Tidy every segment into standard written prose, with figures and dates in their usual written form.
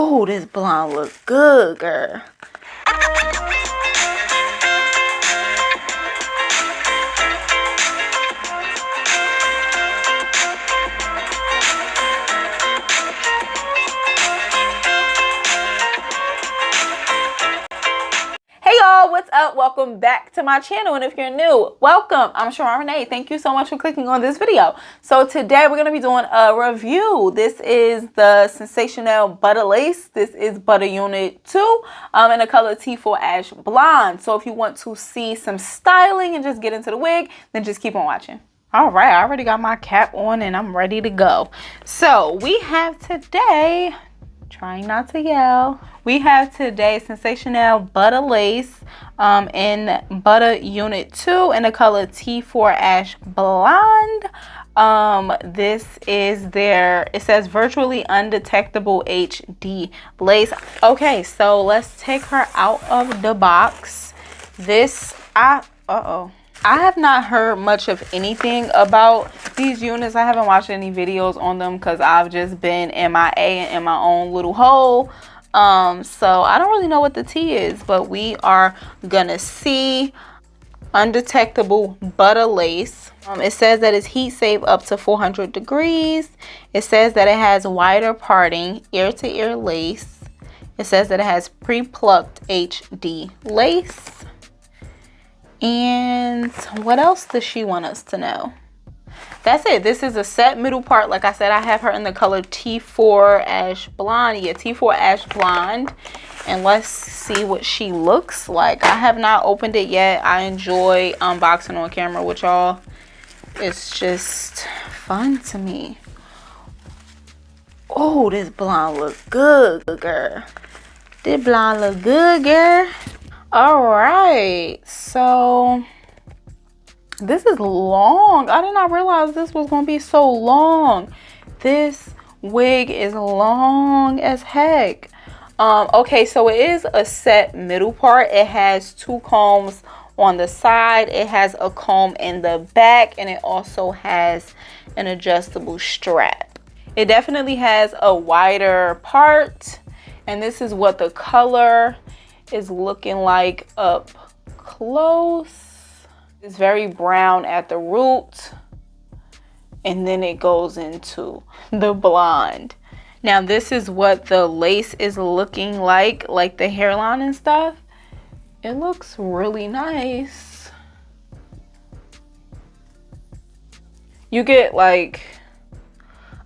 Oh, this blonde look good, girl. Hey y'all, what's up? Welcome back to my channel, and if you're new, welcome. I'm SharronReneé. Thank you so much for clicking on this video. So today we're going to be doing a review. This is the Sensationnel Butta lace. This is Butta Unit 2 in the color T4 Ash Blonde. So if you want to see some styling and just get into the wig, then just keep on watching. All right, I already got my cap on and I'm ready to go. So we have today, trying not to yell, we have today Sensationnel Butta lace in Butta Unit 2 in the color T4 Ash Blonde. This is their, it says virtually undetectable HD lace. Okay, so let's take her out of the box. This, I have not heard much of anything about these units. I haven't watched any videos on them because I've just been MIA and in my own little hole. So I don't really know what the tea is, but we are gonna see undetectable Butta lace. It says that it's heat safe up to 400 degrees. It says that it has wider parting, ear to ear lace. It says that it has pre-plucked HD lace. And what else does she want us to know? That's it. This is a set middle part. Like I said, I have her in the color T4 Ash Blonde. Yeah, T4 Ash Blonde. And let's see what she looks like. I have not opened it yet. I enjoy unboxing on camera with y'all. It's just fun to me. Oh, this blonde look good, girl. This blonde look good, girl. All right, so this is long. I did not realize this was going to be so long. This wig is long as heck. Okay, so it is a set middle part. It has two combs on the side. It has a comb in the back, and it also has an adjustable strap. It definitely has a wider part, and this is what the color is looking like up close. It's very brown at the root, and then it goes into the blonde. Now this is what the lace is looking like the hairline and stuff. It looks really nice. You get like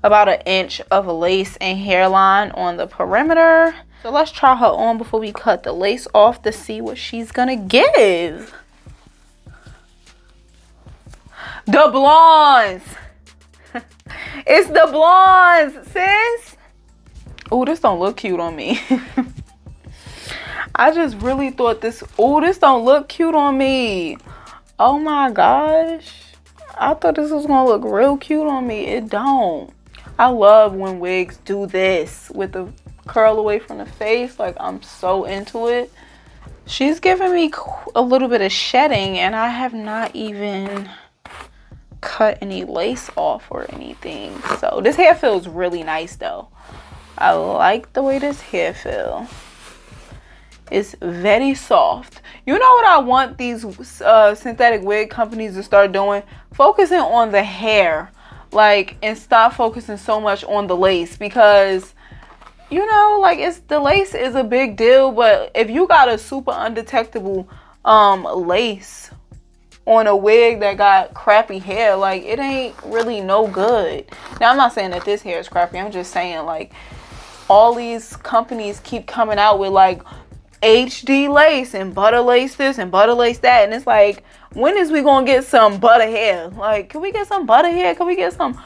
about an inch of lace and hairline on the perimeter. So let's try her on before we cut the lace off to see what she's gonna give. The blondes. It's the blondes, sis. Oh, this don't look cute on me. I just really thought this, oh, this don't look cute on me. Oh my gosh. I thought this was gonna look real cute on me. It don't. I love when wigs do this with the curl away from the face. Like, I'm so into it. She's giving me a little bit of shedding, and I have not even cut any lace off or anything. So this hair feels really nice though. I like the way this hair feels. It's very soft. You know what I want these synthetic wig companies to start doing? Focusing on the hair, like, and stop focusing so much on the lace, because you know, like, it's, the lace is a big deal, but if you got a super undetectable lace on a wig that got crappy hair, like, it ain't really no good. Now, I'm not saying that this hair is crappy. I'm just saying, like, all these companies keep coming out with like HD lace and Butta lace this and Butta lace that, and it's like, when is we gonna get some Butta hair? Like, can we get some Butta hair? Can we get some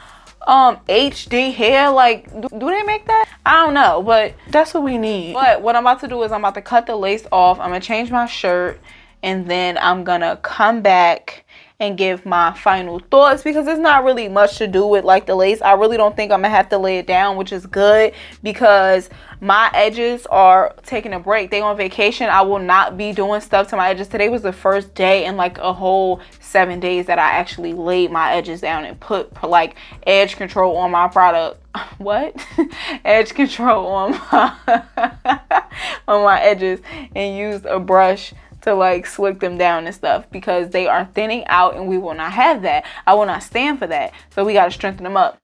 HD hair? Like, do they make that? I don't know, but that's what we need. But what I'm about to do is I'm about to cut the lace off. I'm gonna change my shirt, and then I'm gonna come back and give my final thoughts, because there's not really much to do with like the lace. I really don't think I'm gonna have to lay it down, which is good because my edges are taking a break. They on vacation. I will not be doing stuff to my edges. Today was the first day in like a whole 7 days that I actually laid my edges down and put like edge control on my product. What? Edge control on my on my edges, and used a brush to like slick them down and stuff, because they are thinning out and we will not have that. I will not stand for that. So we got to strengthen them up.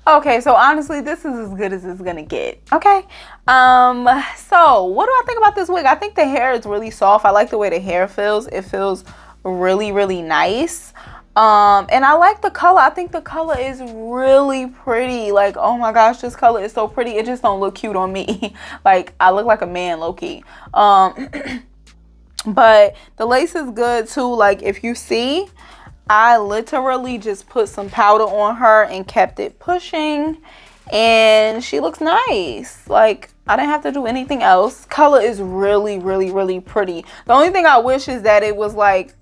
Okay, so honestly, this is as good as it's gonna get. Okay, so what do I think about this wig? I think the hair is really soft. I like the way the hair feels. It feels really, really nice. And I like the color. I think the color is really pretty. Like, oh my gosh, this color is so pretty. It just don't look cute on me. Like, I look like a man, low-key. But the lace is good too. Like, if you see, I literally just put some powder on her and kept it pushing, and she looks nice. Like, I didn't have to do anything else. Color is really, really, really pretty. The only thing I wish is that it was like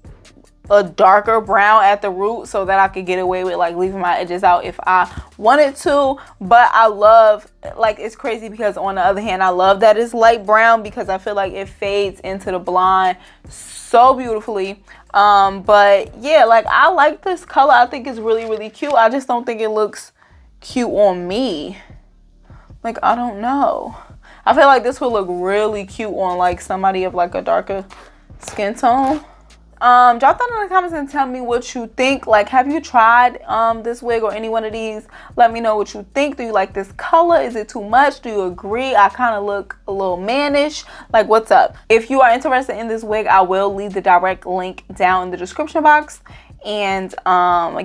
a darker brown at the root, so that I could get away with like leaving my edges out if I wanted to. But I love, like, it's crazy because on the other hand, I love that it's light brown, because I feel like it fades into the blonde so beautifully. But yeah, like, I like this color. I think it's really, really cute. I just don't think it looks cute on me. Like, I don't know. I feel like this would look really cute on like somebody of like a darker skin tone. Drop down in the comments and tell me what you think. Like, have you tried this wig or any one of these? Let me know what you think. Do you like this color? Is it too much? Do you agree I kind of look a little mannish? Like, what's up? If you are interested in this wig, I will leave the direct link down in the description box. And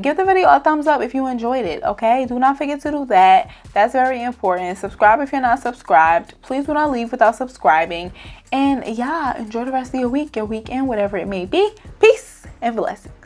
give the video a thumbs up if you enjoyed it. Okay, do not forget to do that. That's very important. Subscribe if you're not subscribed. Please do not leave without subscribing. And yeah, enjoy the rest of your week, your weekend, whatever it may be. Peace and blessings.